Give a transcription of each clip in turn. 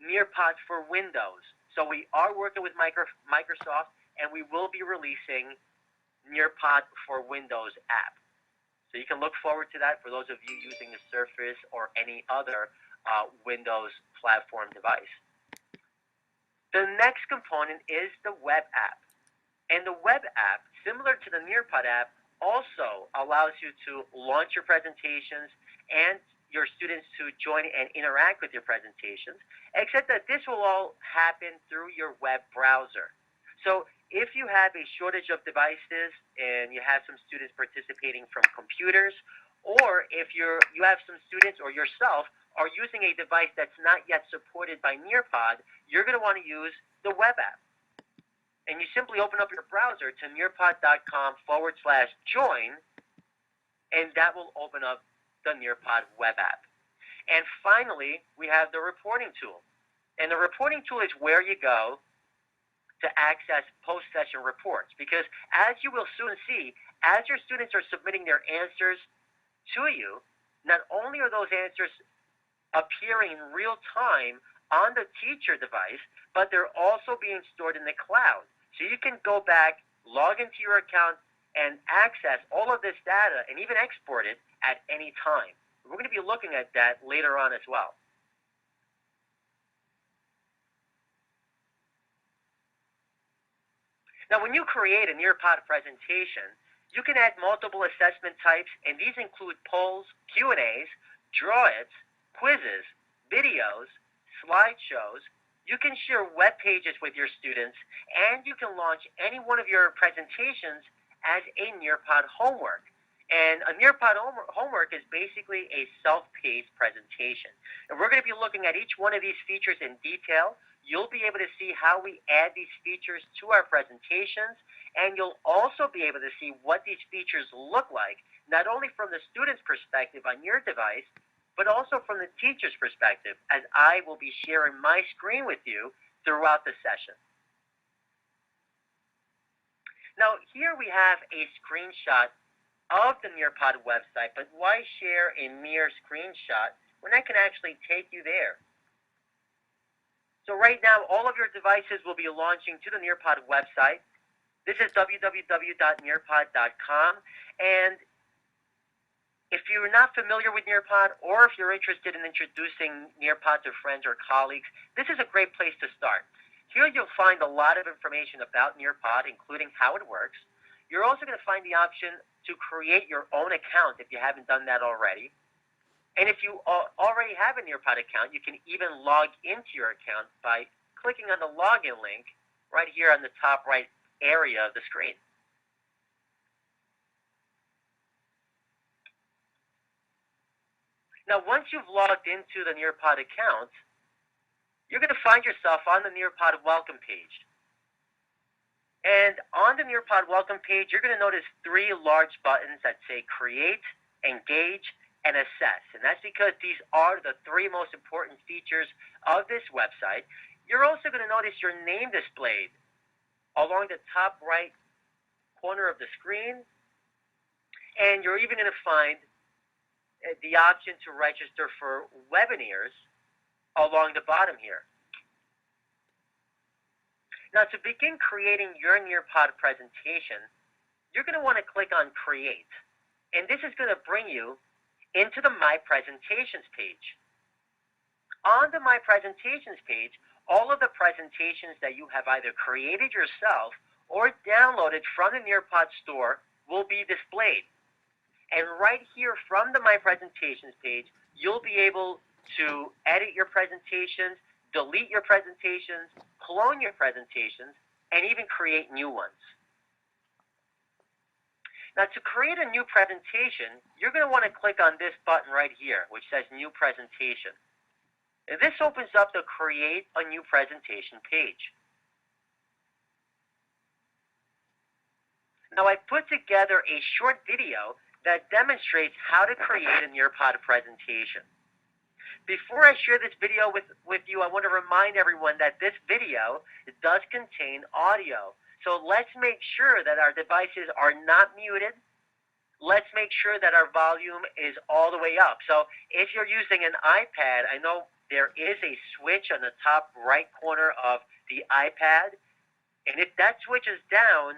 NearPod for Windows. So we are working with Microsoft, and we will be releasing NearPod for Windows app. So you can look forward to that for those of you using the Surface or any other Windows platform device. The next component is the web app. And the web app, similar to the NearPod app, also allows you to launch your presentations and your students to join and interact with your presentations, except that this will all happen through your web browser. So if you have a shortage of devices and you have some students participating from computers, or if you have some students or yourself are using a device that's not yet supported by NearPod, you're going to want to use the web app. And you simply open up your browser to nearpod.com/join, and that will open up the NearPod web app. And finally, we have the reporting tool. And the reporting tool is where you go to access post-session reports. Because as you will soon see, as your students are submitting their answers to you, not only are those answers appearing in real time on the teacher device, but they're also being stored in the cloud. So you can go back, log into your account, and access all of this data and even export it at any time. We're going to be looking at that later on as well. Now, when you create a NearPod presentation, you can add multiple assessment types, and these include polls, Q&As, draw-its, quizzes, videos, slideshows. You can share web pages with your students, and you can launch any one of your presentations as a NearPod homework. And a NearPod homework is basically a self-paced presentation. And we're going to be looking at each one of these features in detail. You'll be able to see how we add these features to our presentations, and you'll also be able to see what these features look like, not only from the student's perspective on your device, but also from the teacher's perspective, as I will be sharing my screen with you throughout the session. Now, here we have a screenshot of the NearPod website, but why share a mere screenshot when I can actually take you there? So right now, all of your devices will be launching to the NearPod website. This is www.nearpod.com, and if you're not familiar with NearPod, or if you're interested in introducing NearPod to friends or colleagues, this is a great place to start. Here you'll find a lot of information about NearPod, including how it works. You're also going to find the option to create your own account if you haven't done that already. And if you already have a NearPod account, you can even log into your account by clicking on the login link right here on the top right area of the screen. Now, once you've logged into the NearPod account, you're going to find yourself on the NearPod welcome page. And on the NearPod welcome page, you're going to notice three large buttons that say Create, Engage, and Assess. And that's because these are the three most important features of this website. You're also going to notice your name displayed along the top right corner of the screen. And you're even going to find the option to register for Webinears along the bottom here. Now, to begin creating your NearPod presentation, you're going to want to click on Create. And this is going to bring you into the My Presentations page. On the My Presentations page, all of the presentations that you have either created yourself or downloaded from the NearPod store will be displayed. And right here from the My Presentations page, you'll be able to edit your presentations, delete your presentations, clone your presentations, and even create new ones. Now, to create a new presentation, you're going to want to click on this button right here, which says New Presentation. And this opens up the Create a New Presentation page. Now, I put together a short video that demonstrates how to create a NearPod presentation. Before I share this video with you, I want to remind everyone that this video does contain audio. So let's make sure that our devices are not muted. Let's make sure that our volume is all the way up. So if you're using an iPad, I know there is a switch on the top right corner of the iPad, and if that switch is down,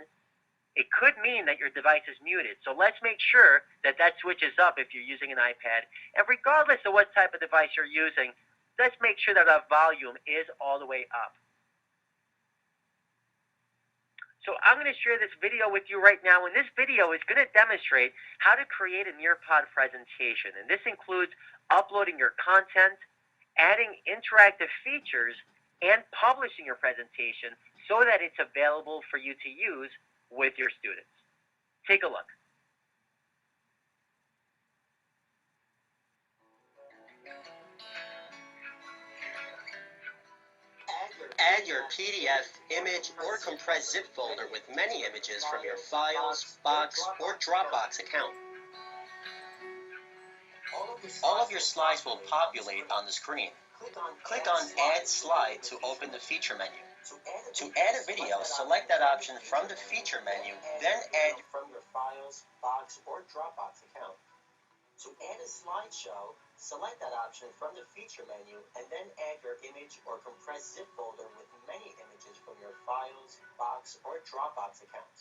it could mean that your device is muted. So let's make sure that that switch is up if you're using an iPad. And regardless of what type of device you're using, let's make sure that our volume is all the way up. So I'm going to share this video with you right now, and this video is going to demonstrate how to create a NearPod presentation. And this includes uploading your content, adding interactive features, and publishing your presentation so that it's available for you to use with your students. Take a look. Add your PDF, image, or compressed zip folder with many images from your Files, Box, or Dropbox account. All of your slides will populate on the screen. Click on Add Slide to open the feature menu. To add a video, select that option from the feature menu, then add from your Files, Box, or Dropbox account. To add a slideshow, select that option from the feature menu, and then add your image or compressed zip folder with many images from your Files, Box, or Dropbox account.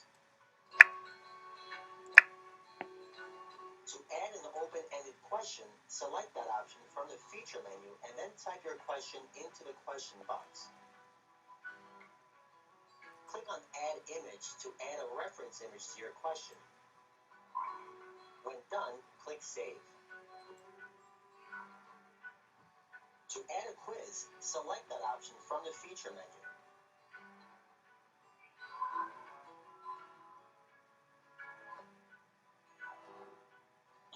To add an open-ended question, select that option from the feature menu, and then type your question into the question box. Click on Add Image to add a reference image to your question. When done, click Save. To add a quiz, select that option from the feature menu.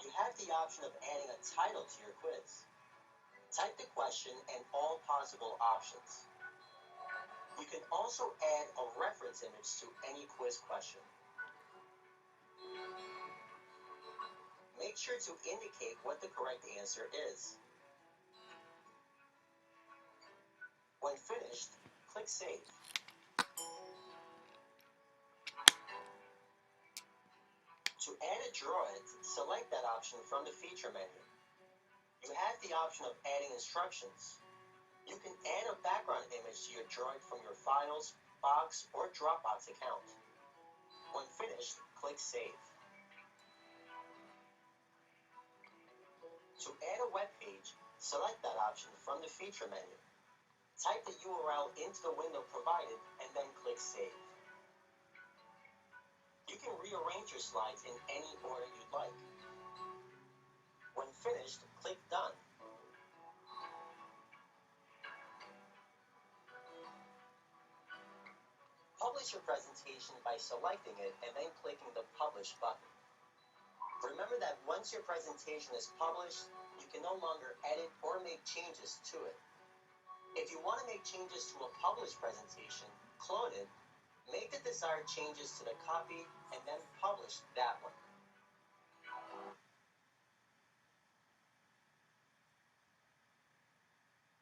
You have the option of adding a title to your quiz. Type the question and all possible options. You can also add a reference image to any quiz question. Make sure to indicate what the correct answer is. When finished, click Save. To add a drawing, select that option from the feature menu. You have the option of adding instructions. You can add a background image to your drawing from your Files, Box, or Dropbox account. When finished, click Save. To add a web page, select that option from the feature menu. Type the URL into the window provided and then click Save. You can rearrange your slides in any order you'd like. When finished, click Done. Publish your presentation by selecting it and then clicking the Publish button. Remember that once your presentation is published, you can no longer edit or make changes to it. If you want to make changes to a published presentation, clone it, make the desired changes to the copy, and then publish that one.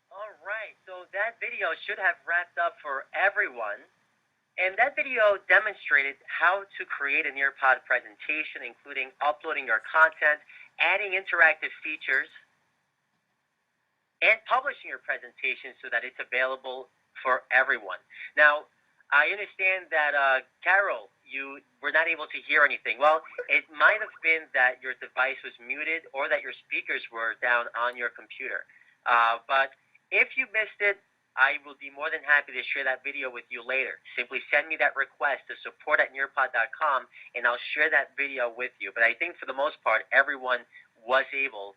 All right, so that video should have wrapped up for everyone. And that video demonstrated how to create a NearPod presentation, including uploading your content, adding interactive features, and publishing your presentation so that it's available for everyone. Now, I understand that, Carol, you were not able to hear anything. Well, it might have been that your device was muted or that your speakers were down on your computer. But if you missed it, I will be more than happy to share that video with you later. Simply send me that request to support@nearpod.com, and I'll share that video with you. But I think for the most part, everyone was able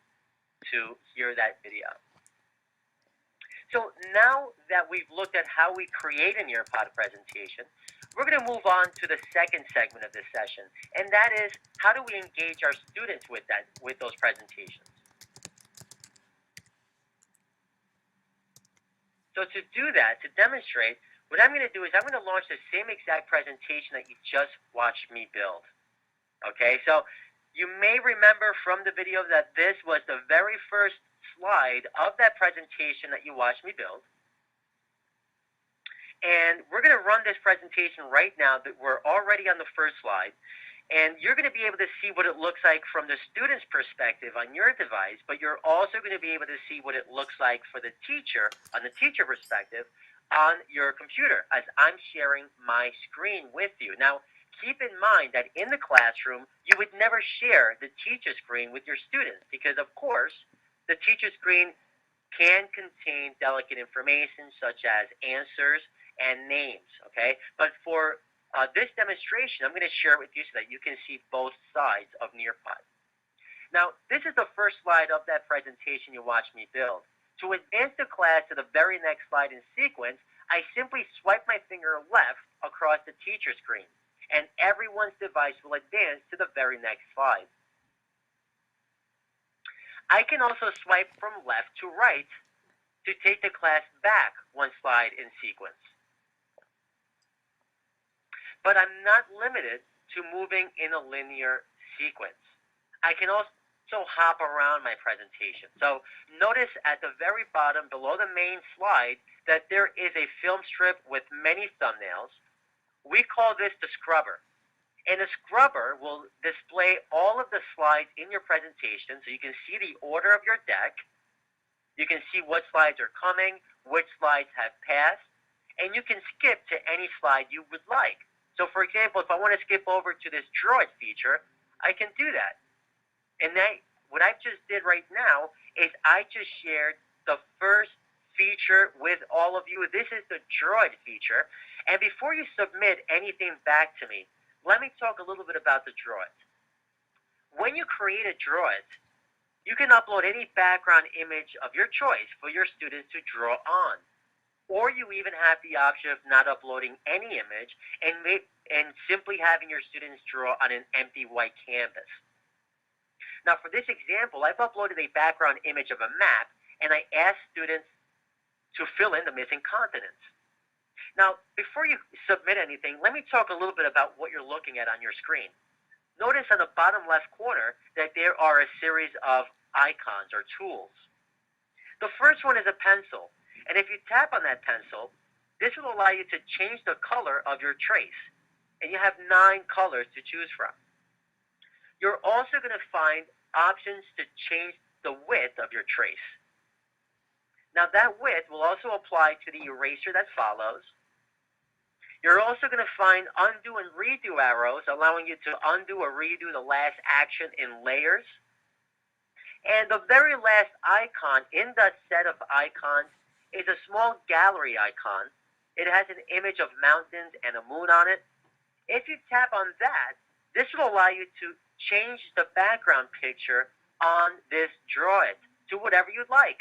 to hear that video. So now that we've looked at how we create a NearPod presentation, we're going to move on to the second segment of this session, and that is how do we engage our students with those presentations. So to do that, to demonstrate, what I'm going to do is I'm going to launch the same exact presentation that you just watched me build. Okay, so you may remember from the video that this was the very first slide of that presentation that you watched me build. And we're going to run this presentation right now. That we're already on the first slide. And you're going to be able to see what it looks like from the student's perspective on your device, but you're also going to be able to see what it looks like for the teacher, on the teacher perspective, on your computer as I'm sharing my screen with you. Now, keep in mind that in the classroom, you would never share the teacher screen with your students because, of course, the teacher screen can contain delicate information such as answers and names, okay? But for this demonstration, I'm going to share it with you so that you can see both sides of NearPod. Now, this is the first slide of that presentation you watched me build. To advance the class to the very next slide in sequence, I simply swipe my finger left across the teacher screen, and everyone's device will advance to the very next slide. I can also swipe from left to right to take the class back one slide in sequence. But I'm not limited to moving in a linear sequence. I can also hop around my presentation. So notice at the very bottom below the main slide that there is a film strip with many thumbnails. We call this the scrubber. And the scrubber will display all of the slides in your presentation so you can see the order of your deck. You can see what slides are coming, which slides have passed, and you can skip to any slide you would like. So for example, if I want to skip over to this droid feature, I can do that. And what I just did right now is I just shared the first feature with all of you. This is the droid feature. And before you submit anything back to me, let me talk a little bit about the droid. When you create a droid, you can upload any background image of your choice for your students to draw on. Or you even have the option of not uploading any image and simply having your students draw on an empty white canvas. Now for this example, I've uploaded a background image of a map, and I asked students to fill in the missing continents. Now, before you submit anything, let me talk a little bit about what you're looking at on your screen. Notice on the bottom left corner that there are a series of icons or tools. The first one is a pencil. And if you tap on that pencil, this will allow you to change the color of your trace. And you have 9 colors to choose from. You're also going to find options to change the width of your trace. Now that width will also apply to the eraser that follows. You're also going to find undo and redo arrows, allowing you to undo or redo the last action in layers. And the very last icon in that set of icons is a small gallery icon. It has an image of mountains and a moon on it. If you tap on that, this will allow you to change the background picture on this droid to whatever you'd like.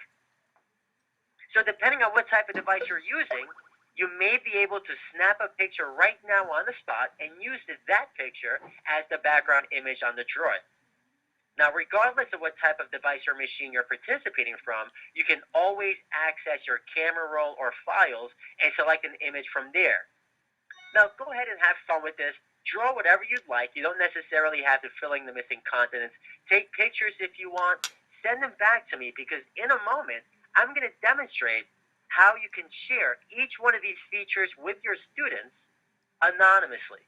So depending on what type of device you're using, you may be able to snap a picture right now on the spot and use that picture as the background image on the droid. Now, regardless of what type of device or machine you're participating from, you can always access your camera roll or files and select an image from there. Now, go ahead and have fun with this. Draw whatever you'd like. You don't necessarily have to fill in the missing continents. Take pictures if you want. Send them back to me because in a moment, I'm going to demonstrate how you can share each one of these features with your students anonymously.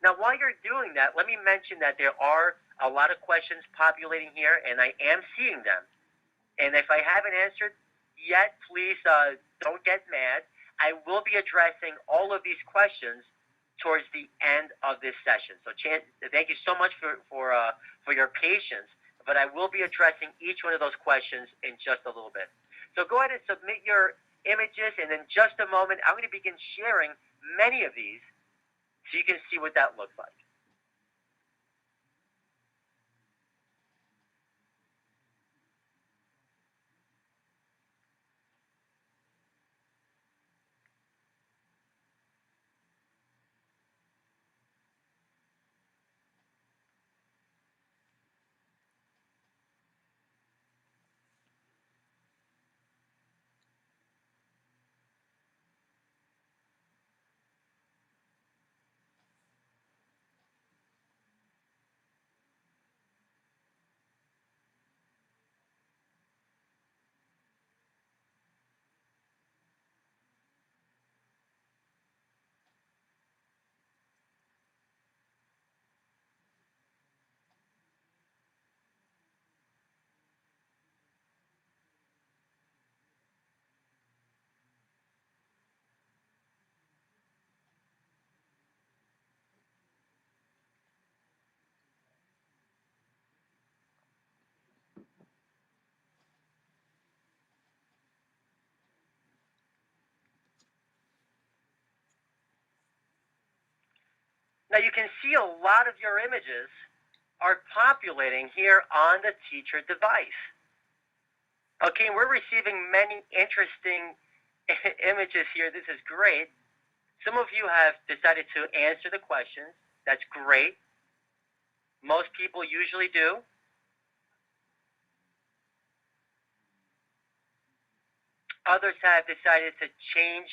Now, while you're doing that, let me mention that there are a lot of questions populating here, and I am seeing them. And if I haven't answered yet, please don't get mad. I will be addressing all of these questions towards the end of this session. So thank you so much for your patience, but I will be addressing each one of those questions in just a little bit. So go ahead and submit your images, and in just a moment, I'm going to begin sharing many of these so you can see what that looks like. Now you can see a lot of your images are populating here on the teacher device. Okay, we're receiving many interesting images here. This is great. Some of you have decided to answer the questions. That's great. Most people usually do. Others have decided to change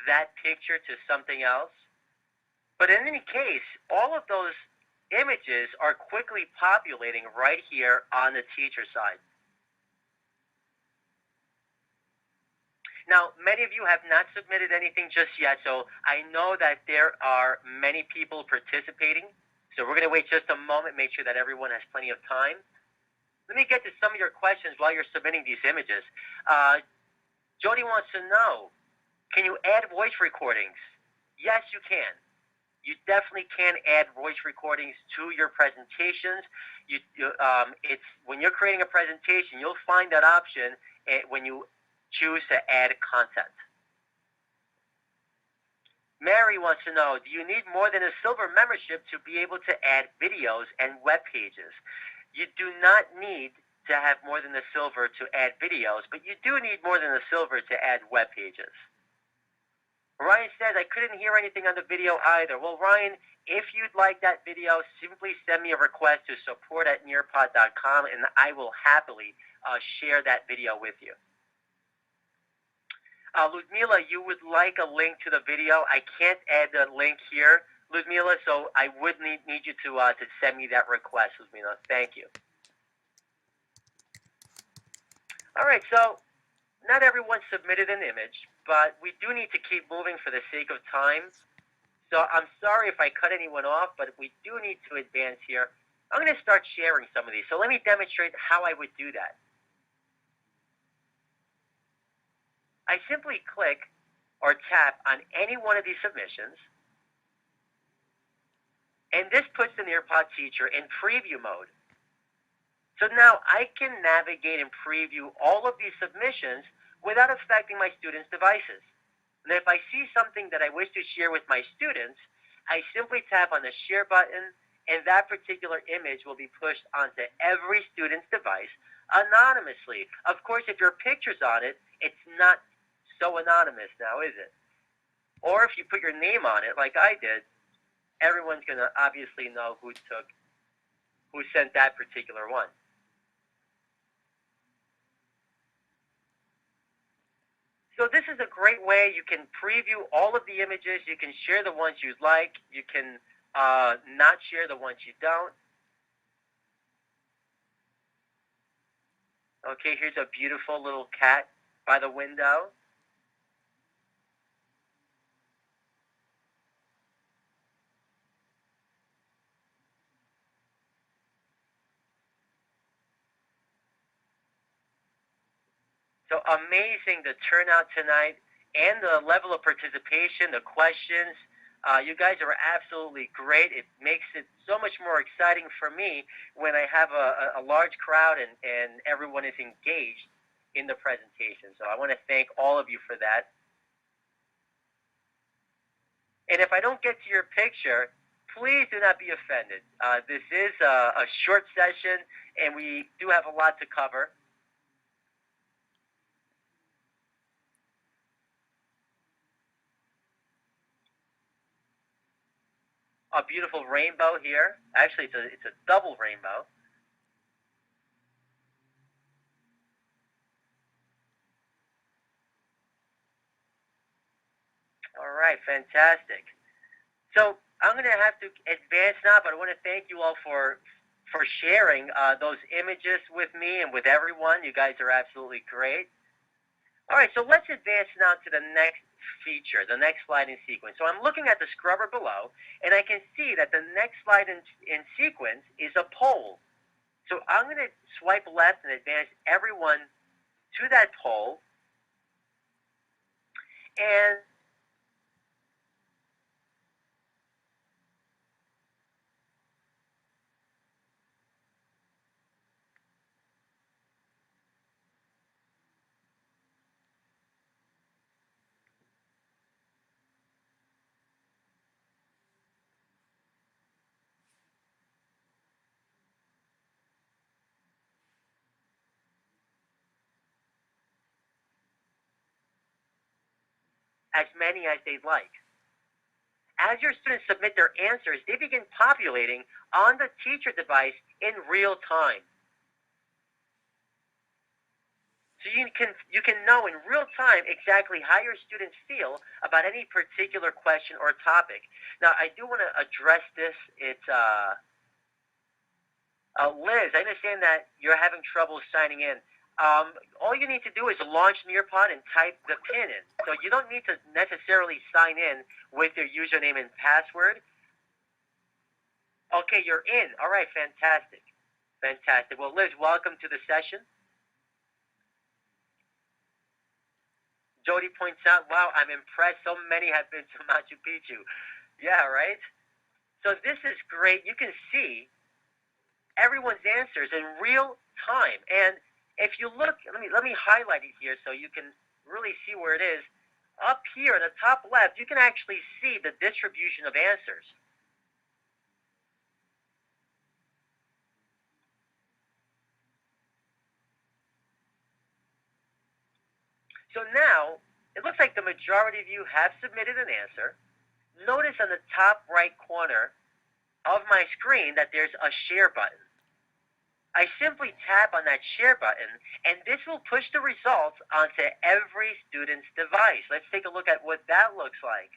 that picture to something else. But in any case, all of those images are quickly populating right here on the teacher side. Now, many of you have not submitted anything just yet, so I know that there are many people participating. So we're going to wait just a moment, make sure that everyone has plenty of time. Let me get to some of your questions while you're submitting these images. Jody wants to know, can you add voice recordings? Yes, you can. You definitely can add voice recordings to your presentations. It's when you're creating a presentation, you'll find that option when you choose to add content. Mary wants to know, do you need more than a silver membership to be able to add videos and web pages? You do not need to have more than the silver to add videos, but you do need more than the silver to add web pages. Ryan says, I couldn't hear anything on the video either. Well, Ryan, if you'd like that video, simply send me a request to support@nearpod.com, and I will happily share that video with you. Ludmila, you would like a link to the video. I can't add the link here, Ludmila, so I would need you to send me that request, Ludmila. Thank you. All right, so not everyone submitted an image, but we do need to keep moving for the sake of time. So I'm sorry if I cut anyone off, but we do need to advance here. I'm going to start sharing some of these. So let me demonstrate how I would do that. I simply click or tap on any one of these submissions, and this puts the NearPod teacher in preview mode. So now I can navigate and preview all of these submissions without affecting my students' devices. And if I see something that I wish to share with my students, I simply tap on the share button, and that particular image will be pushed onto every student's device anonymously. Of course, if your picture's on it, it's not so anonymous now, is it? Or if you put your name on it, like I did, everyone's going to obviously know who sent that particular one. So this is a great way. You can preview all of the images. You can share the ones you'd like. You can not share the ones you don't. Okay, here's a beautiful little cat by the window. So amazing the turnout tonight and the level of participation, the questions. You guys are absolutely great. It makes it so much more exciting for me when I have a large crowd and everyone is engaged in the presentation. So I want to thank all of you for that. And if I don't get to your picture, please do not be offended. This is a short session, and we do have a lot to cover. A beautiful rainbow here. Actually, it's a double rainbow. All right, fantastic. So I'm going to have to advance now, but I want to thank you all for sharing those images with me and with everyone. You guys are absolutely great. All right, so let's advance now to the next feature, the next slide in sequence. So I'm looking at the scrubber below, and I can see that the next slide in sequence is a poll. So I'm going to swipe left and advance everyone to that poll. And as many as they'd like. As your students submit their answers, they begin populating on the teacher device in real time. So you can know in real time exactly how your students feel about any particular question or topic. Now, I do want to address this. It's Liz, I understand that you're having trouble signing in. All you need to do is launch NearPod and type the PIN in. So you don't need to necessarily sign in with your username and password. Okay, you're in. All right, fantastic. Fantastic. Well, Liz, welcome to the session. Jody points out, wow, I'm impressed. So many have been to Machu Picchu. Yeah, right? So this is great. You can see everyone's answers in real time. And if you look, let me highlight it here so you can really see where it is. Up here in the top left, you can actually see the distribution of answers. So now, it looks like the majority of you have submitted an answer. Notice on the top right corner of my screen that there's a share button. I simply tap on that share button, and this will push the results onto every student's device. Let's take a look at what that looks like.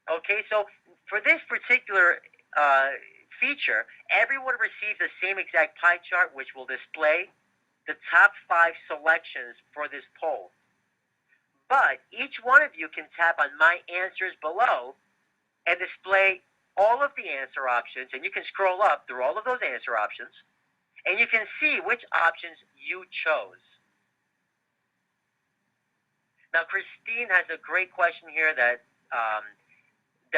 Okay, so for this particular feature, everyone receives the same exact pie chart, which will display the top 5 selections for this poll. But each one of you can tap on My Answers below and display all of the answer options, and you can scroll up through all of those answer options, and you can see which options you chose. Now, Christine has a great question here that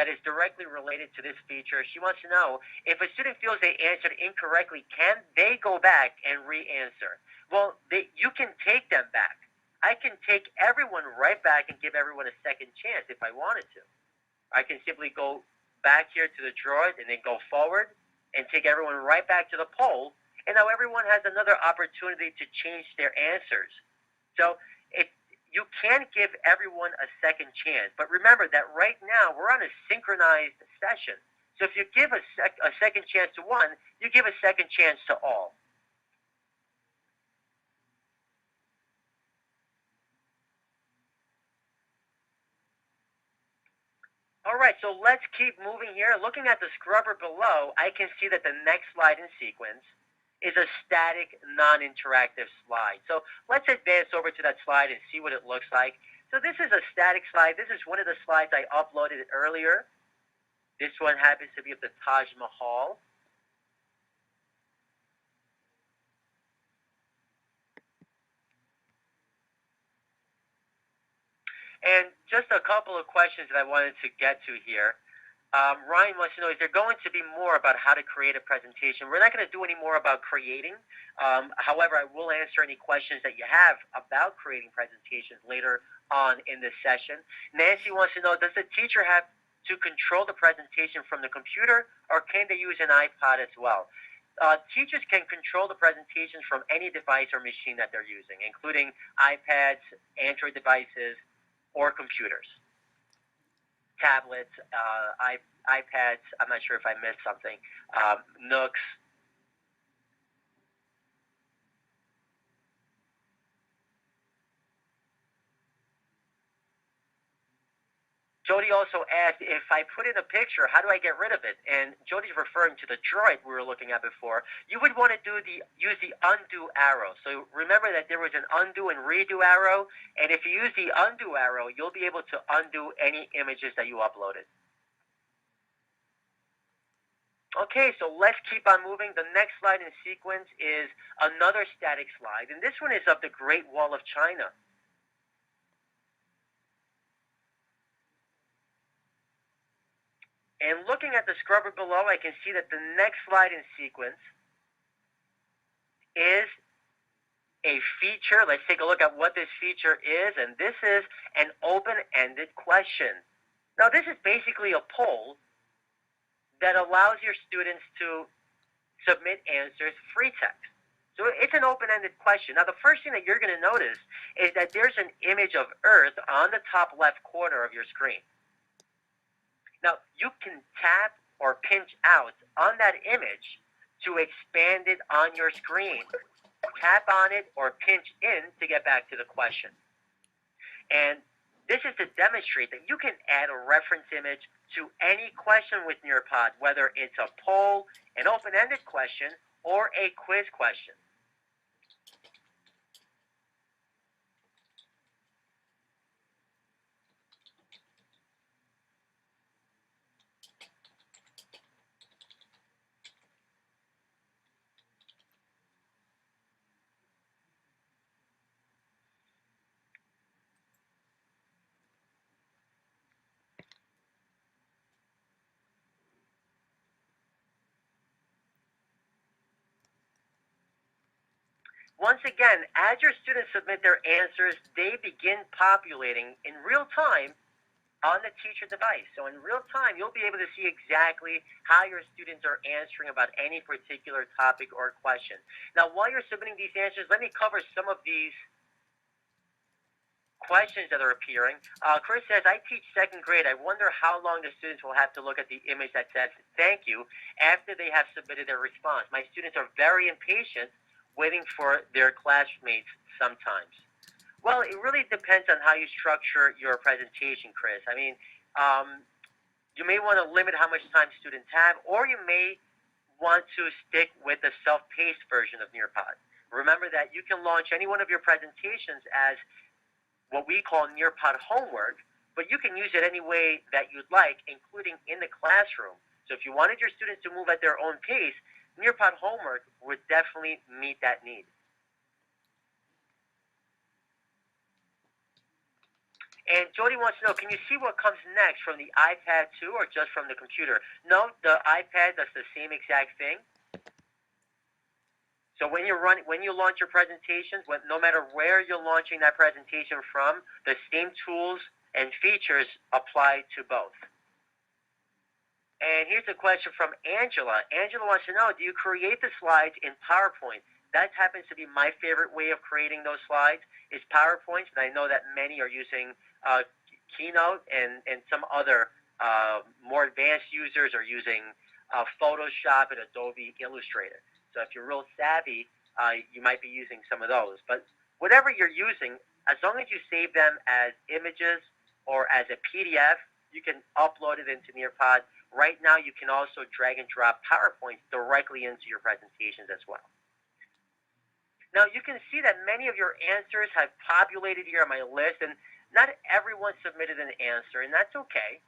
is directly related to this feature. She wants to know, if a student feels they answered incorrectly, can they go back and re-answer? Well, you can take them back. I can take everyone right back and give everyone a second chance if I wanted to. I can simply go back here to the drawers and then go forward and take everyone right back to the poll, and now everyone has another opportunity to change their answers. So you can give everyone a second chance, but remember that right now we're on a synchronized session. So if you give a second chance to one, you give a second chance to all. All right, so let's keep moving here. Looking at the scrubber below, I can see that the next slide in sequence is a static, non-interactive slide. So let's advance over to that slide and see what it looks like. So this is a static slide. This is one of the slides I uploaded earlier. This one happens to be of the Taj Mahal. And just a couple of questions that I wanted to get to here. Ryan wants to know, is there going to be more about how to create a presentation? We're not going to do any more about creating. However, I will answer any questions that you have about creating presentations later on in this session. Nancy wants to know, does the teacher have to control the presentation from the computer, or can they use an iPod as well? Teachers can control the presentations from any device or machine that they're using, including iPads, Android devices, or computers. Tablets, iPads, I'm not sure if I missed something, Nooks. Jody also asked, if I put in a picture, how do I get rid of it? And Jody's referring to the droid we were looking at before. You would want to use the undo arrow. So remember that there was an undo and redo arrow, and if you use the undo arrow, you'll be able to undo any images that you uploaded. Okay, so let's keep on moving. The next slide in sequence is another static slide, and this one is of the Great Wall of China. And looking at the scrubber below, I can see that the next slide in sequence is a feature. Let's take a look at what this feature is, and this is an open-ended question. Now, this is basically a poll that allows your students to submit answers free text. So it's an open-ended question. Now, the first thing that you're going to notice is that there's an image of Earth on the top left corner of your screen. Now, you can tap or pinch out on that image to expand it on your screen. Tap on it or pinch in to get back to the question. And this is to demonstrate that you can add a reference image to any question with NearPod, whether it's a poll, an open-ended question, or a quiz question. Once again, as your students submit their answers, they begin populating in real time on the teacher device. So in real time, you'll be able to see exactly how your students are answering about any particular topic or question. Now, while you're submitting these answers, let me cover some of these questions that are appearing. Chris says, I teach second grade. I wonder how long the students will have to look at the image that says thank you after they have submitted their response. My students are very impatient, waiting for their classmates sometimes. Well, it really depends on how you structure your presentation, Chris. I mean, you may want to limit how much time students have, or you may want to stick with the self-paced version of NearPod. Remember that you can launch any one of your presentations as what we call NearPod homework, but you can use it any way that you'd like, including in the classroom. So if you wanted your students to move at their own pace, NearPod homework would definitely meet that need. And Jody wants to know, can you see what comes next from the iPad 2 or just from the computer? No, the iPad does the same exact thing. So when you launch your presentations, no matter where you're launching that presentation from, the same tools and features apply to both. And here's a question from Angela. Angela wants to know, do you create the slides in PowerPoint? That happens to be my favorite way of creating those slides is PowerPoint, but I know that many are using Keynote and some other more advanced users are using Photoshop and Adobe Illustrator. So if you're real savvy, you might be using some of those. But whatever you're using, as long as you save them as images or as a PDF, you can upload it into NearPod. Right now, you can also drag and drop PowerPoint directly into your presentations as well. Now, you can see that many of your answers have populated here on my list, and not everyone submitted an answer, and that's okay.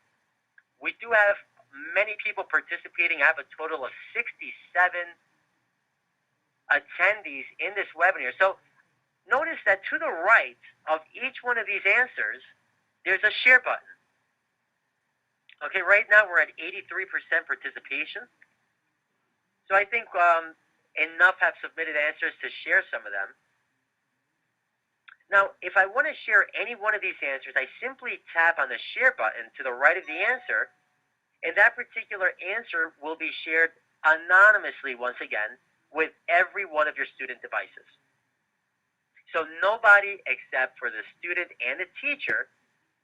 We do have many people participating. I have a total of 67 attendees in this webinar. So notice that to the right of each one of these answers, there's a share button. Okay, right now we're at 83% participation. So I think enough have submitted answers to share some of them. Now, if I want to share any one of these answers, I simply tap on the share button to the right of the answer, and that particular answer will be shared anonymously once again with every one of your student devices. So nobody except for the student and the teacher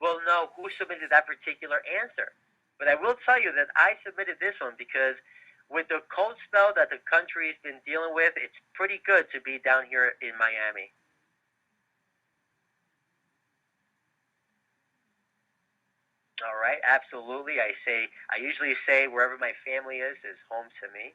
will know who submitted that particular answer. But I will tell you that I submitted this one because with the cold spell that the country has been dealing with, it's pretty good to be down here in Miami. All right, absolutely. I usually say wherever my family is home to me.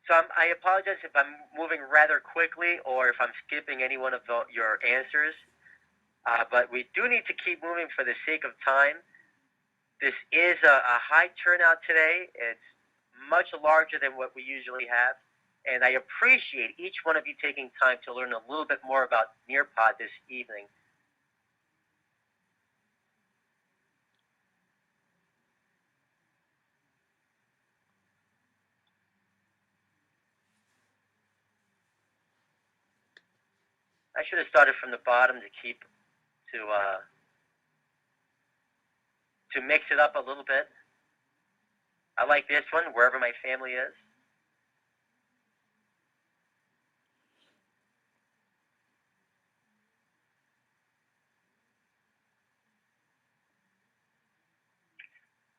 So I apologize if I'm moving rather quickly or if I'm skipping any one of your answers, but we do need to keep moving for the sake of time. This is a high turnout today. It's much larger than what we usually have, and I appreciate each one of you taking time to learn a little bit more about NearPod this evening. should have started from the bottom to mix it up a little bit. I like this one, wherever my family is.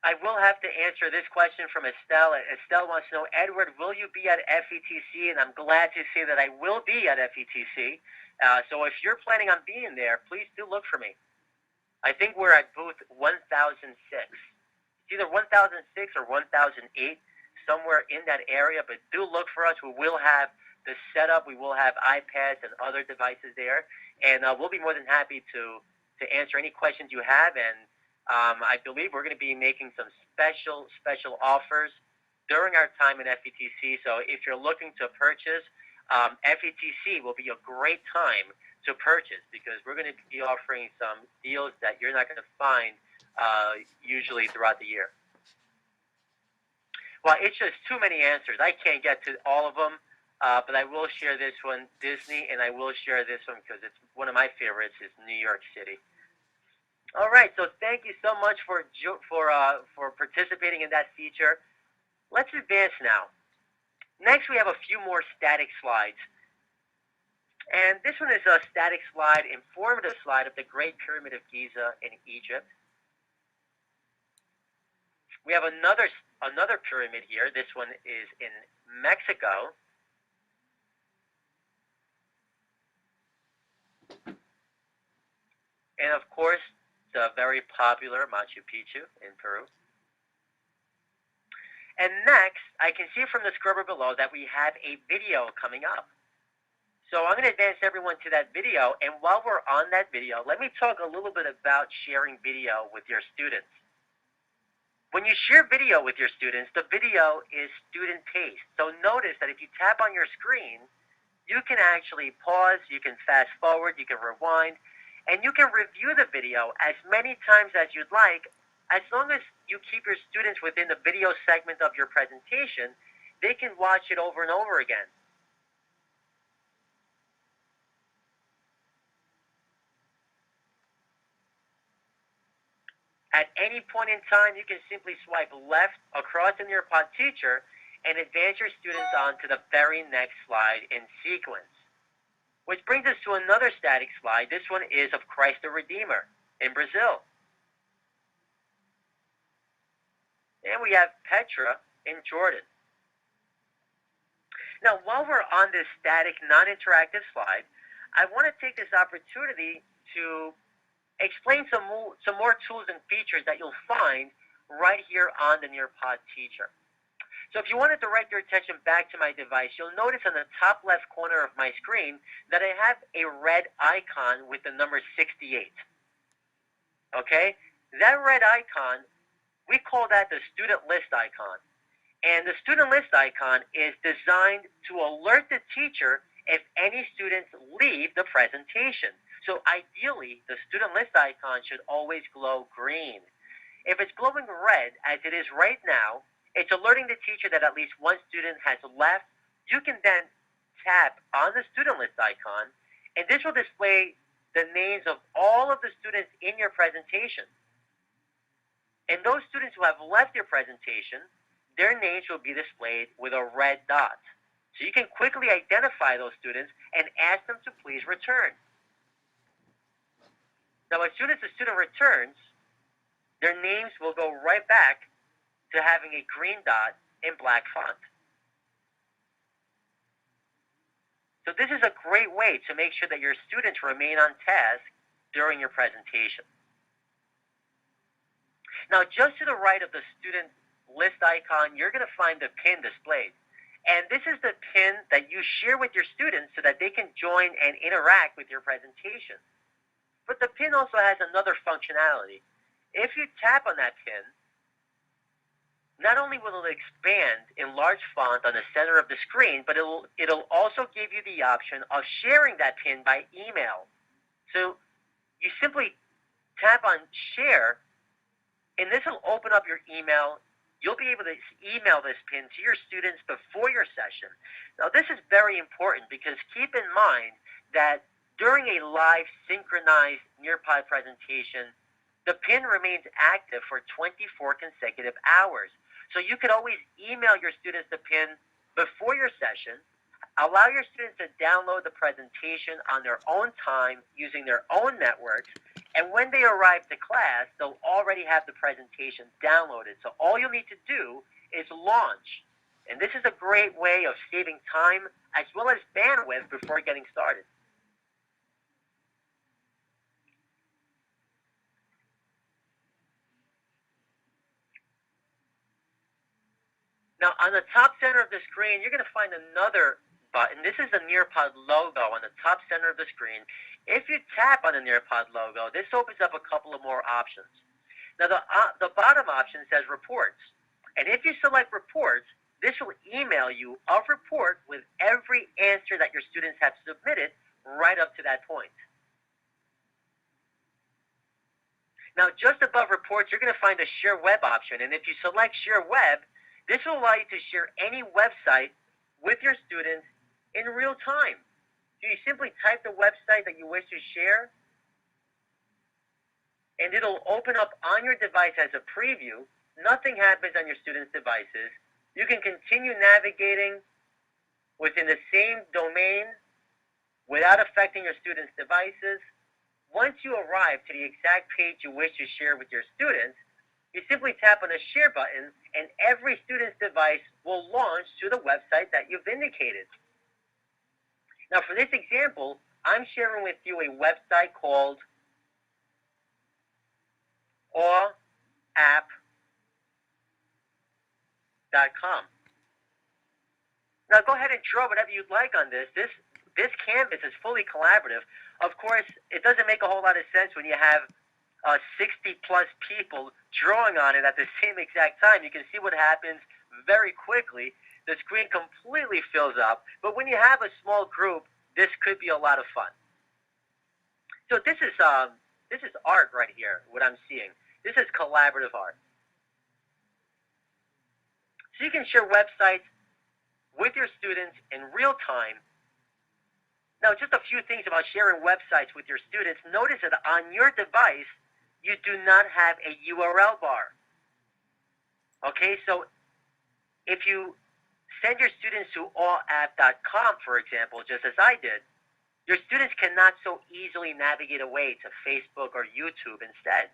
I will have to answer this question from Estelle. Estelle wants to know, Edward, will you be at FETC? And I'm glad to say that I will be at FETC. So if you're planning on being there, please do look for me. I think we're at booth 1006. It's either 1006 or 1008, somewhere in that area. But do look for us. We will have the setup. We will have iPads and other devices there. And we'll be more than happy to answer any questions you have. And I believe we're going to be making some special offers during our time in FETC. So if you're looking to purchase, FETC will be a great time to purchase because we're going to be offering some deals that you're not going to find usually throughout the year. Well, it's just too many answers. I can't get to all of them, but I will share this one, Disney, and I will share this one because it's one of my favorites is New York City. All right, so thank you so much for participating in that feature. Let's advance now. Next, we have a few more static slides. And this one is a static slide, informative slide of the Great Pyramid of Giza in Egypt. We have another pyramid here. This one is in Mexico. And of course, the very popular Machu Picchu in Peru. And next, I can see from the scrubber below that we have a video coming up. So I'm going to advance everyone to that video. And while we're on that video, let me talk a little bit about sharing video with your students. When you share video with your students, the video is student paced. So notice that if you tap on your screen, you can actually pause, you can fast forward, you can rewind, and you can review the video as many times as you'd like. As long as you keep your students within the video segment of your presentation, they can watch it over and over again. At any point in time, you can simply swipe left across the NearPod teacher and advance your students on to the very next slide in sequence. Which brings us to another static slide. This one is of Christ the Redeemer in Brazil. And we have Petra in Jordan. Now, while we're on this static, non-interactive slide, I want to take this opportunity to explain some more tools and features that you'll find right here on the NearPod teacher. So if you want to direct your attention back to my device, you'll notice on the top left corner of my screen that I have a red icon with the number 68. Okay? That red icon, we call that the student list icon. And the student list icon is designed to alert the teacher if any students leave the presentation. So ideally, the student list icon should always glow green. If it's glowing red, as it is right now, it's alerting the teacher that at least one student has left. You can then tap on the student list icon, and this will display the names of all of the students in your presentation. And those students who have left your presentation, their names will be displayed with a red dot. So you can quickly identify those students and ask them to please return. Now, as soon as the student returns, their names will go right back to having a green dot in black font. So this is a great way to make sure that your students remain on task during your presentation. Now, just to the right of the student list icon, you're going to find the pin displayed. And this is the pin that you share with your students so that they can join and interact with your presentation. But the pin also has another functionality. If you tap on that pin, not only will it expand in large font on the center of the screen, but it'll also give you the option of sharing that pin by email. So you simply tap on share, and this will open up your email. You'll be able to email this pin to your students before your session. Now, this is very important because keep in mind that During a live synchronized NearPod presentation, the pin remains active for 24 consecutive hours. So you could always email your students the pin before your session, allow your students to download the presentation on their own time using their own networks, and when they arrive to class, they'll already have the presentation downloaded. So all you'll need to do is launch. And this is a great way of saving time as well as bandwidth before getting started. Now, on the top center of the screen, you're going to find another button. This is the NearPod logo on the top center of the screen. If you tap on the NearPod logo, this opens up a couple of more options. Now, the bottom option says Reports. And if you select Reports, this will email you a report with every answer that your students have submitted right up to that point. Now, just above Reports, you're going to find a Share Web option. And if you select Share Web, this will allow you to share any website with your students in real time. So you simply type the website that you wish to share, and it'll open up on your device as a preview. Nothing happens on your students' devices. You can continue navigating within the same domain without affecting your students' devices. Once you arrive to the exact page you wish to share with your students, you simply tap on the Share button, and every student's device will launch to the website that you've indicated. Now, for this example, I'm sharing with you a website called awapp.com. Now, go ahead and draw whatever you'd like on this. This canvas is fully collaborative. Of course, it doesn't make a whole lot of sense when you have 60-plus people drawing on it at the same exact time. You can see what happens very quickly. The screen completely fills up. But when you have a small group, this could be a lot of fun. So this is art right here, what I'm seeing. This is collaborative art. So you can share websites with your students in real time. Now, just a few things about sharing websites with your students. Notice that on your device, you do not have a URL bar. Okay, so if you send your students to allapp.com, for example, just as I did, your students cannot so easily navigate away to Facebook or YouTube instead.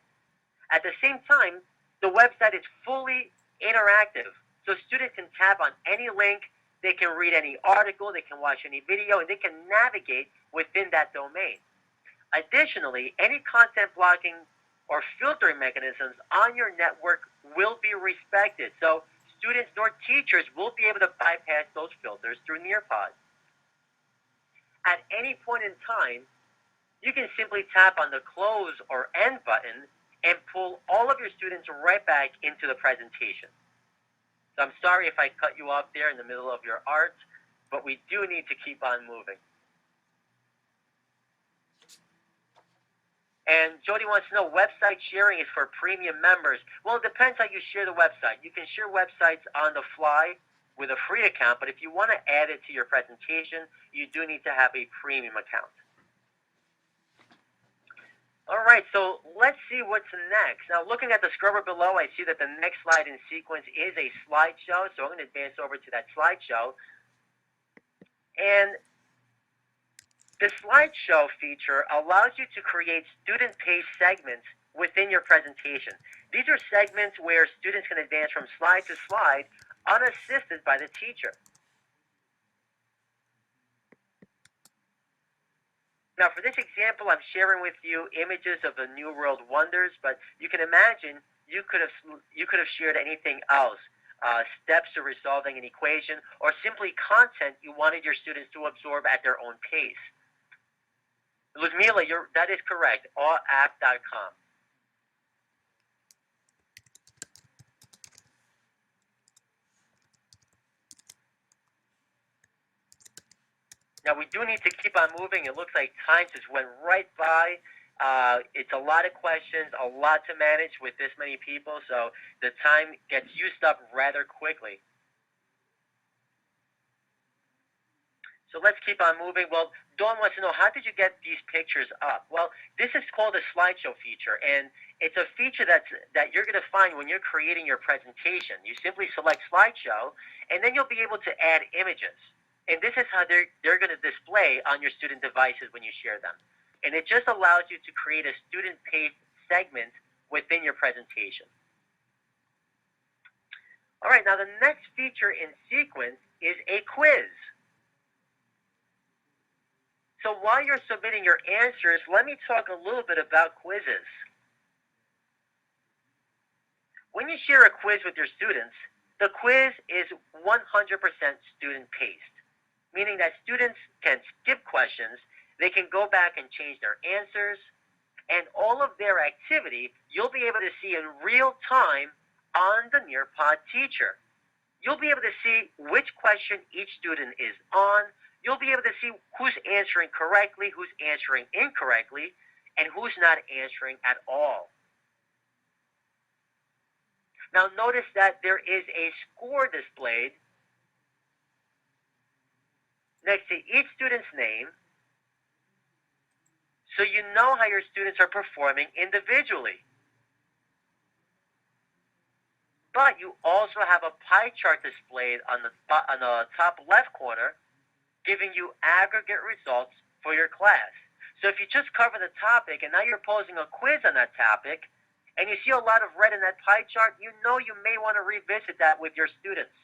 At the same time, the website is fully interactive, so students can tap on any link, they can read any article, they can watch any video, and they can navigate within that domain. Additionally, any content blocking or filtering mechanisms on your network will be respected. So students nor teachers will be able to bypass those filters through NearPod. At any point in time, you can simply tap on the close or end button and pull all of your students right back into the presentation. So I'm sorry if I cut you off there in the middle of your art, but we do need to keep on moving. And Jody wants to know, website sharing is for premium members. Well, it depends how you share the website. You can share websites on the fly with a free account, but if you want to add it to your presentation, you do need to have a premium account. All right, so let's see what's next. Now, looking at the scrubber below, I see that the next slide in sequence is a slideshow, so I'm going to advance over to that slideshow. And the slideshow feature allows you to create student-paced segments within your presentation. These are segments where students can advance from slide to slide unassisted by the teacher. Now, for this example, I'm sharing with you images of the New World Wonders, but you can imagine you could have shared anything else, steps to resolving an equation, or simply content you wanted your students to absorb at their own pace. Ludmila, that is correct, allapp.com. Now, we do need to keep on moving. It looks like time just went right by. It's a lot of questions, a lot to manage with this many people, so the time gets used up rather quickly. So let's keep on moving. Well, Dawn wants to know, how did you get these pictures up? Well, this is called a slideshow feature, and it's a feature that you're going to find when you're creating your presentation. You simply select slideshow, and then you'll be able to add images. And this is how they're going to display on your student devices when you share them. And it just allows you to create a student-paced segment within your presentation. All right, now the next feature in sequence is a quiz. So while you're submitting your answers, let me talk a little bit about quizzes. When you share a quiz with your students, the quiz is 100% student-paced, meaning that students can skip questions, they can go back and change their answers, and all of their activity you'll be able to see in real time on the NearPod teacher. You'll be able to see which question each student is on. You'll be able to see who's answering correctly, who's answering incorrectly, and who's not answering at all. Now notice that there is a score displayed next to each student's name, so you know how your students are performing individually. But you also have a pie chart displayed on the top left corner, giving you aggregate results for your class. So if you just cover the topic and now you're posing a quiz on that topic, and you see a lot of red in that pie chart, you know you may want to revisit that with your students.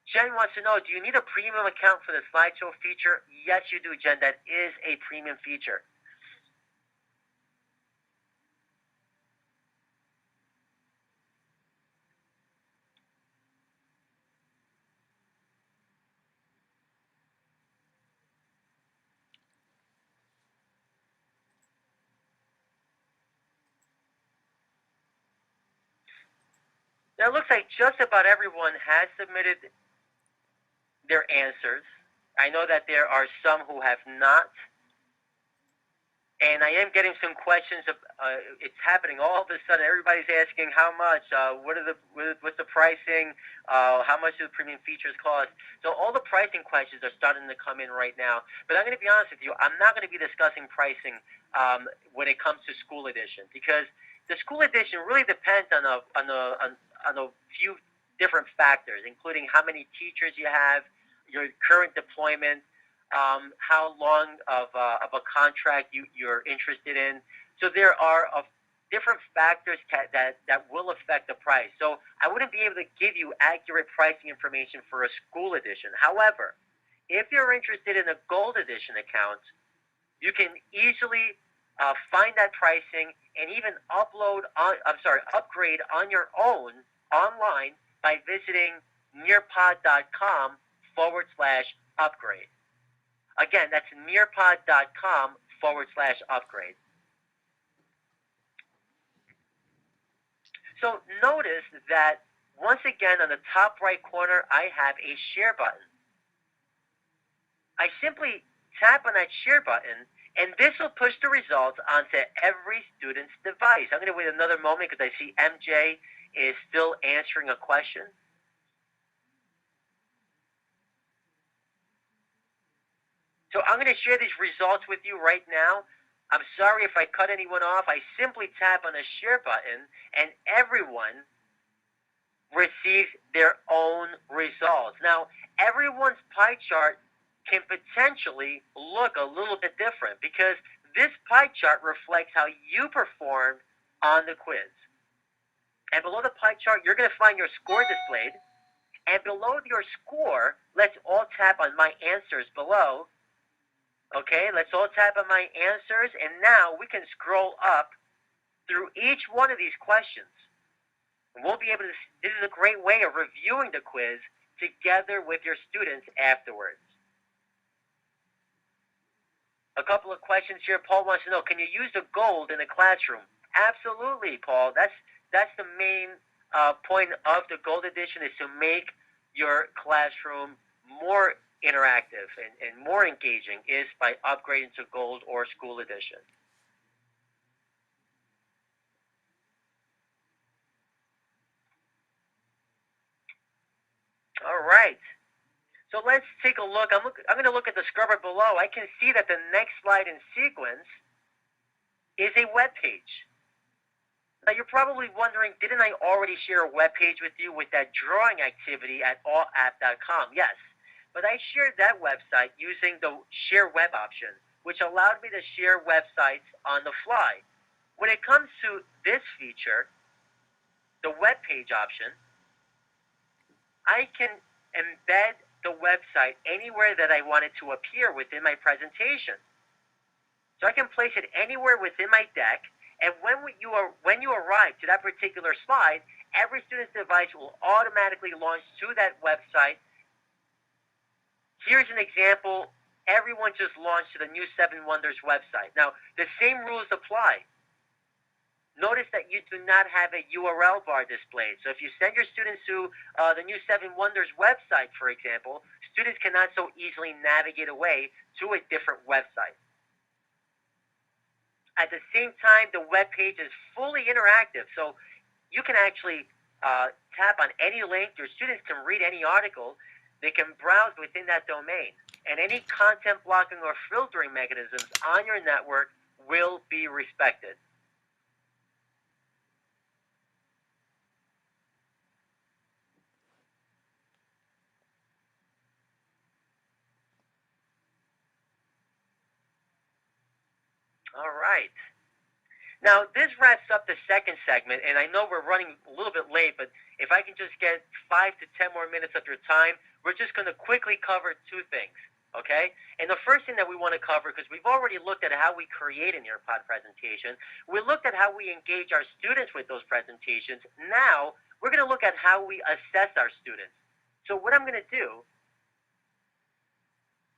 Jen wants to know, do you need a premium account for the slideshow feature? Yes, you do, Jen. That is a premium feature. Now, it looks like just about everyone has submitted their answers. I know that there are some who have not. And I am getting some questions. It's happening all of a sudden. Everybody's asking how much, what's the pricing, how much do the premium features cost. So all the pricing questions are starting to come in right now. But I'm going to be honest with you, I'm not going to be discussing pricing when it comes to School Edition, because the School Edition really depends on a few different factors, including how many teachers you have, your current deployment, how long of a contract you're interested in. So there are different factors that will affect the price. So I wouldn't be able to give you accurate pricing information for a School Edition. However, if you're interested in a Gold Edition account, you can easily find that pricing and even upgrade on your own online by visiting nearpod.com/upgrade. Again, that's nearpod.com/upgrade. So notice that once again on the top right corner, I have a share button. I simply tap on that share button, and this will push the results onto every student's device. I'm going to wait another moment because I see MJ is still answering a question. So I'm going to share these results with you right now. I'm sorry if I cut anyone off. I simply tap on the share button, and everyone receives their own results. Now, everyone's pie chart can potentially look a little bit different because this pie chart reflects how you performed on the quiz. And below the pie chart, you're going to find your score displayed. And below your score, let's all tap on my answers below. Okay, let's all tap on my answers, and now we can scroll up through each one of these questions. And we'll be able to, this is a great way of reviewing the quiz together with your students afterwards. A couple of questions here. Paul wants to know, can you use the gold in the classroom? Absolutely, Paul. That's the main point of the Gold Edition, is to make your classroom more interactive and more engaging, is by upgrading to Gold or School Edition. All right. So let's take a look. I'm going to look at the scrubber below. I can see that the next slide in sequence is a web page. Now you're probably wondering, didn't I already share a web page with you with that drawing activity at allapp.com? Yes, but I shared that website using the share web option, which allowed me to share websites on the fly. When it comes to this feature, the web page option, I can embed the website anywhere that I want it to appear within my presentation. So I can place it anywhere within my deck, and when you arrive to that particular slide, every student's device will automatically launch to that website. Here's an example. Everyone just launched to the new 7 Wonders website. Now, the same rules apply. Notice that you do not have a URL bar displayed. So if you send your students to the new 7 Wonders website, for example, students cannot so easily navigate away to a different website. At the same time, the web page is fully interactive. So you can actually tap on any link. Your students can read any article. They can browse within that domain. And any content blocking or filtering mechanisms on your network will be respected. All right. Now, this wraps up the second segment, and I know we're running a little bit late, but if I can just get 5 to 10 more minutes of your time, we're just going to quickly cover 2 things, okay? And the first thing that we want to cover, because we've already looked at how we create a NearPod presentation, we looked at how we engage our students with those presentations. Now, we're going to look at how we assess our students. So what I'm going to do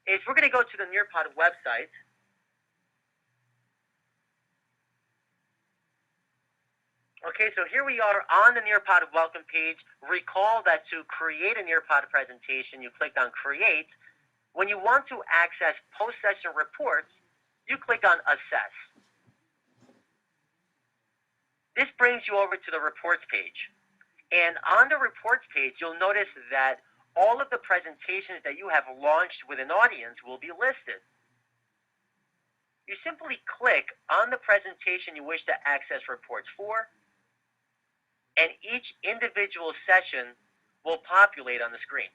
is we're going to go to the NearPod website. Okay, so here we are on the NearPod welcome page. Recall that to create a NearPod presentation, you clicked on Create. When you want to access post-session reports, you click on Assess. This brings you over to the Reports page. And on the Reports page, you'll notice that all of the presentations that you have launched with an audience will be listed. You simply click on the presentation you wish to access reports for, and each individual session will populate on the screen.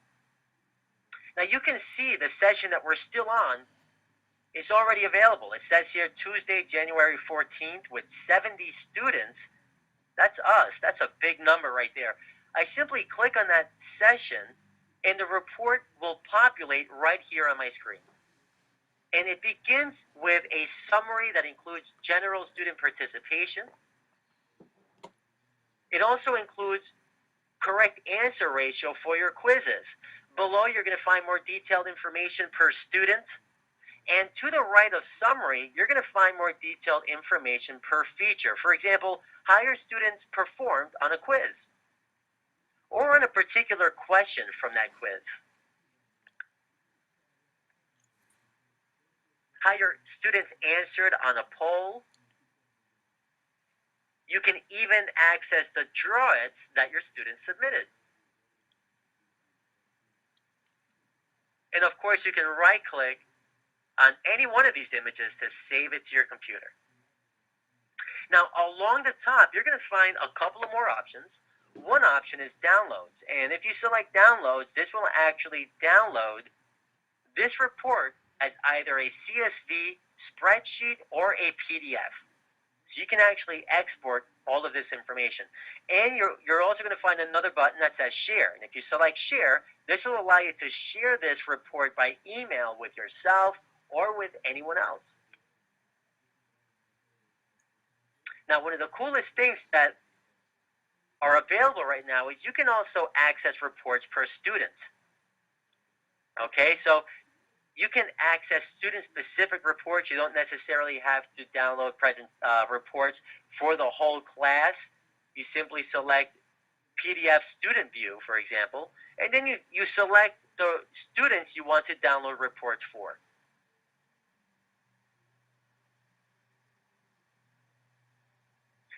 Now you can see the session that we're still on is already available. It says here Tuesday, January 14th with 70 students. That's us. That's a big number right there. I simply click on that session and the report will populate right here on my screen. And it begins with a summary that includes general student participation. It also includes correct answer ratio for your quizzes. Below, you're going to find more detailed information per student. And to the right of summary, you're going to find more detailed information per feature. For example, how your students performed on a quiz or on a particular question from that quiz. How your students answered on a poll. You can even access the drawings that your students submitted. And of course, you can right-click on any one of these images to save it to your computer. Now, along the top, you're going to find a couple of more options. One option is downloads. And if you select downloads, this will actually download this report as either a CSV, spreadsheet, or a PDF. So you can actually export all of this information. And you're also going to find another button that says Share. And if you select Share, this will allow you to share this report by email with yourself or with anyone else. Now, one of the coolest things that are available right now is you can also access reports per student. Okay, so you can access student-specific reports. You don't necessarily have to download reports for the whole class. You simply select PDF student view, for example, and then you select the students you want to download reports for.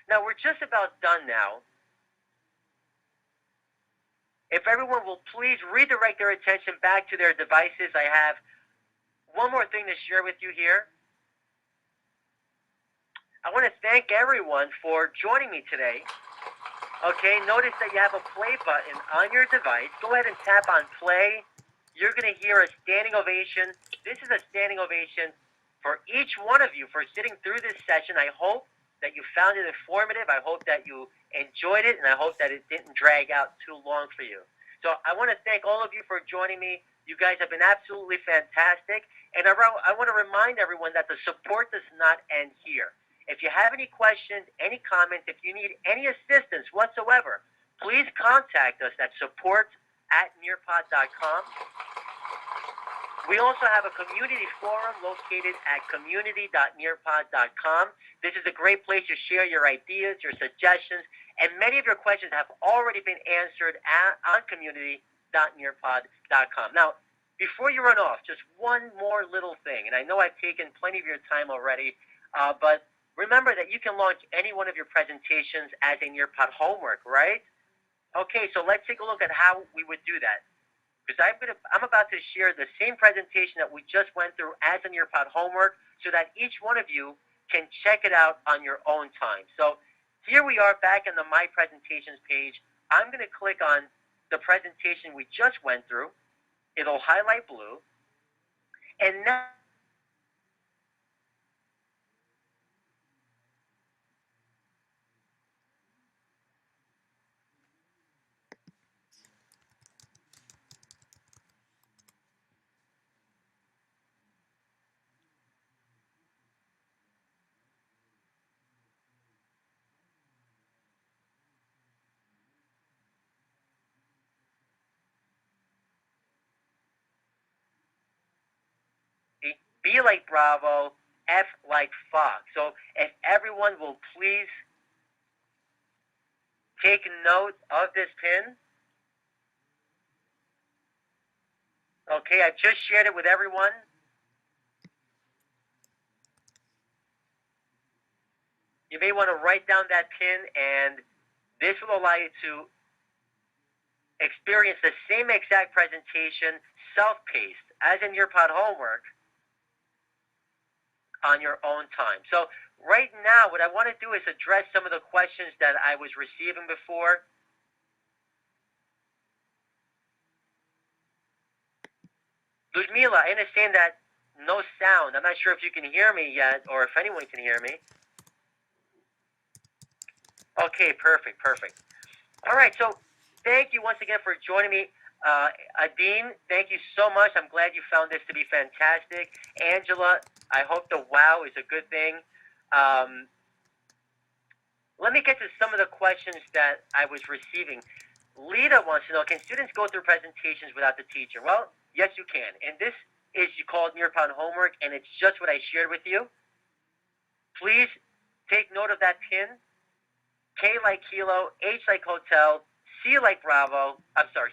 Now, we're just about done now. If everyone will please redirect their attention back to their devices, I have one more thing to share with you here. I want to thank everyone for joining me today. Okay, notice that you have a play button on your device. Go ahead and tap on play. You're going to hear a standing ovation. This is a standing ovation for each one of you for sitting through this session. I hope that you found it informative. I hope that you enjoyed it, and I hope that it didn't drag out too long for you. So I want to thank all of you for joining me. You guys have been absolutely fantastic. And I want to remind everyone that the support does not end here. If you have any questions, any comments, if you need any assistance whatsoever, please contact us at support@nearpod.com. We also have a community forum located at community.nearpod.com. This is a great place to share your ideas, your suggestions, and many of your questions have already been answered on community.nearpod.com. Now, before you run off, just one more little thing, and I know I've taken plenty of your time already, but remember that you can launch any one of your presentations as a NearPod homework, right? Okay, so let's take a look at how we would do that. Because I'm about to share the same presentation that we just went through as a NearPod homework so that each one of you can check it out on your own time. So here we are back in the My Presentations page. I'm going to click on the presentation we just went through. It'll highlight blue. And now B like Bravo, F like Fox. So if everyone will please take note of this pin. Okay, I just shared it with everyone. You may want to write down that pin, and this will allow you to experience the same exact presentation, self-paced, as in NearPod homework, on your own time. So right now, what I want to do is address some of the questions that I was receiving before. Ludmila, I understand that no sound. I'm not sure if you can hear me yet or if anyone can hear me. Okay, perfect. All right, so thank you once again for joining me. Adine, thank you so much. I'm glad you found this to be fantastic. Angela, I hope the wow is a good thing. Let me get to some of the questions that I was receiving. Lita wants to know, can students go through presentations without the teacher? Well, yes, you can. And this is called NearPod homework, and it's just what I shared with you. Please take note of that pin. K like Kilo, H like Hotel, C like Bravo,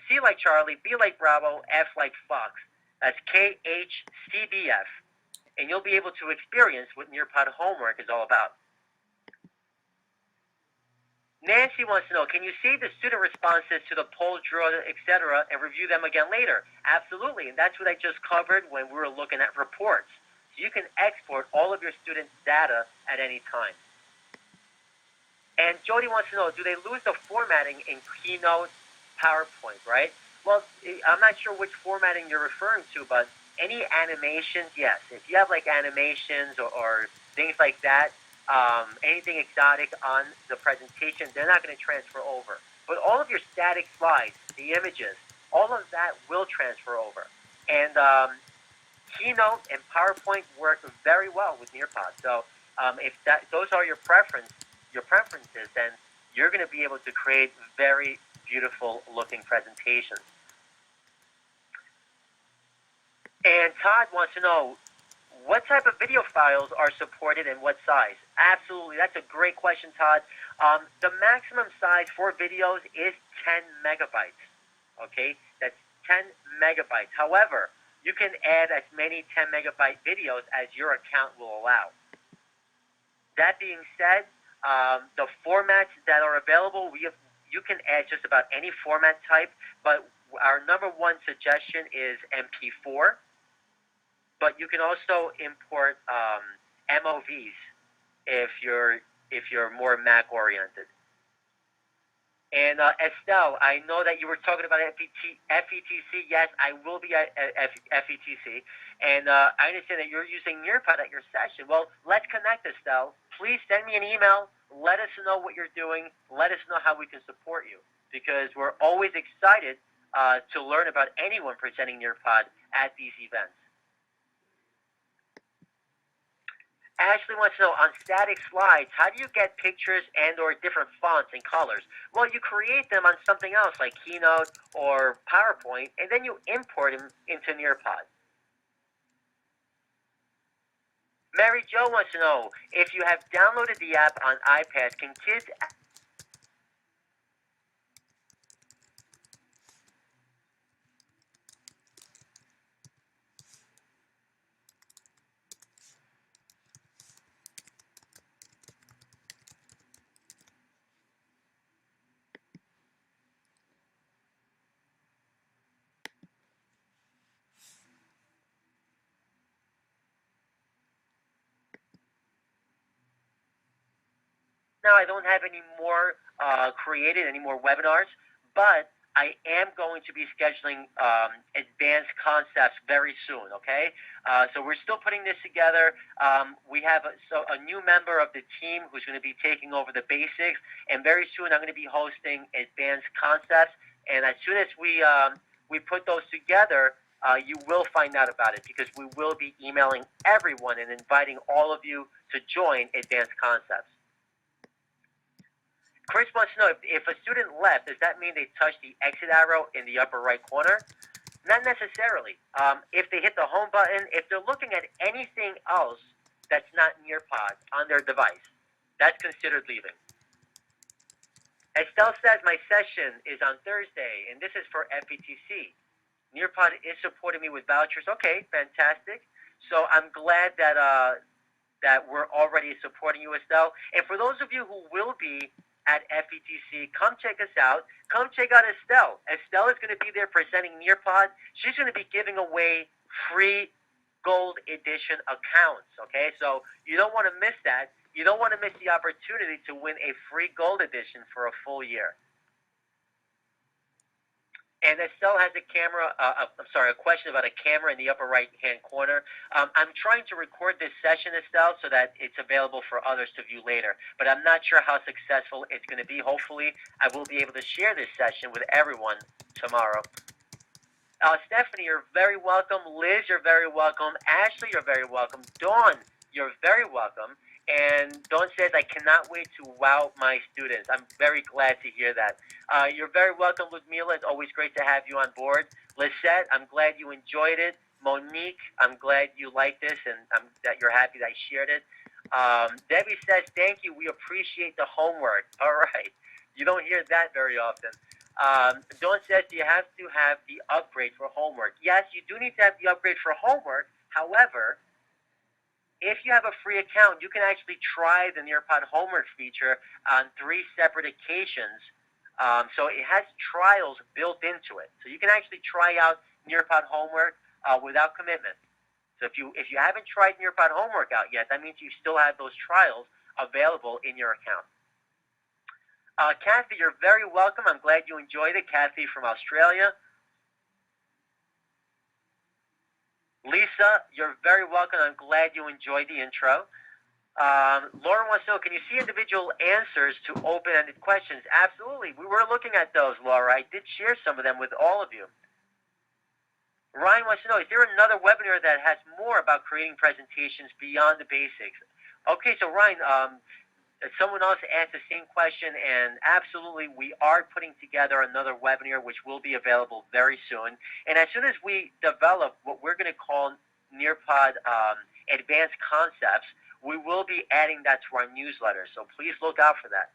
C like Charlie, B like Bravo, F like Fox. That's KHCBF. And you'll be able to experience what NearPod homework is all about. Nancy wants to know, can you save the student responses to the poll, draw, etc., and review them again later? Absolutely, and that's what I just covered when we were looking at reports. So you can export all of your students' data at any time. And Jody wants to know, do they lose the formatting in Keynote, PowerPoint, right? Well, I'm not sure which formatting you're referring to, but any animations, yes. If you have like animations or things like that, anything exotic on the presentation, they're not going to transfer over. But all of your static slides, the images, all of that will transfer over. And Keynote and PowerPoint work very well with NearPod. So if those are your preferences, then you're going to be able to create very beautiful looking presentations. And Todd wants to know, what type of video files are supported and what size? Absolutely, that's a great question, Todd. The maximum size for videos is 10 megabytes. Okay, that's 10 megabytes. However, you can add as many 10 megabyte videos as your account will allow. That being said, the formats that are available, you can add just about any format type, but our number one suggestion is MP4. But you can also import MOVs if you're more Mac oriented. And Estelle, I know that you were talking about FETC. Yes, I will be at FETC. And I understand that you're using NearPod at your session. Well, let's connect, Estelle. Please send me an email. Let us know what you're doing. Let us know how we can support you. Because we're always excited to learn about anyone presenting NearPod at these events. Ashley wants to know, on static slides, how do you get pictures and or different fonts and colors? Well, you create them on something else like Keynote or PowerPoint, and then you import them into NearPod. Mary Jo wants to know, if you have downloaded the app on iPad, can kids... Now, I don't have any more created, any more webinars, but I am going to be scheduling advanced concepts very soon, okay? So we're still putting this together. We have a new member of the team who's going to be taking over the basics, and very soon I'm going to be hosting advanced concepts. And as soon as we put those together, you will find out about it, because we will be emailing everyone and inviting all of you to join advanced concepts. Chris wants to know, if a student left, does that mean they touched the exit arrow in the upper right corner? Not necessarily. If they hit the home button, if they're looking at anything else that's not NearPod on their device, that's considered leaving. Estelle says, my session is on Thursday, and this is for FETC. NearPod is supporting me with vouchers. Okay, fantastic. So I'm glad that, that we're already supporting you, Estelle. And for those of you who will be at FETC, come check us out. Come check out Estelle. Estelle is going to be there presenting NearPod. She's going to be giving away free gold edition accounts, okay? So you don't want to miss that. You don't want to miss the opportunity to win a free gold edition for a full year. And Estelle has a camera, a question about a camera in the upper right-hand corner. I'm trying to record this session, Estelle, so that it's available for others to view later. But I'm not sure how successful it's going to be. Hopefully, I will be able to share this session with everyone tomorrow. Stephanie, you're very welcome. Liz, you're very welcome. Ashley, you're very welcome. Dawn, you're very welcome. And Dawn says, I cannot wait to wow my students. I'm very glad to hear that. You're very welcome, Ludmila. It's always great to have you on board. Lisette, I'm glad you enjoyed it. Monique, I'm glad you liked this and that you're happy that I shared it. Debbie says, thank you. We appreciate the homework. All right. You don't hear that very often. Dawn says, do you have to have the upgrade for homework? Yes, you do need to have the upgrade for homework. However, if you have a free account, you can actually try the NearPod homework feature on 3 separate occasions. So it has trials built into it. So you can actually try out NearPod homework without commitment. So if you haven't tried NearPod homework out yet, that means you still have those trials available in your account. Kathy, you're very welcome. I'm glad you enjoyed it. Kathy from Australia. Lisa, you're very welcome. I'm glad you enjoyed the intro. Lauren wants to know, can you see individual answers to open-ended questions? Absolutely. We were looking at those, Laura. I did share some of them with all of you. Ryan wants to know, is there another webinar that has more about creating presentations beyond the basics? Okay, so Ryan, someone else asked the same question, and absolutely, we are putting together another webinar, which will be available very soon. And as soon as we develop what we're going to call NearPod Advanced Concepts, we will be adding that to our newsletter. So please look out for that.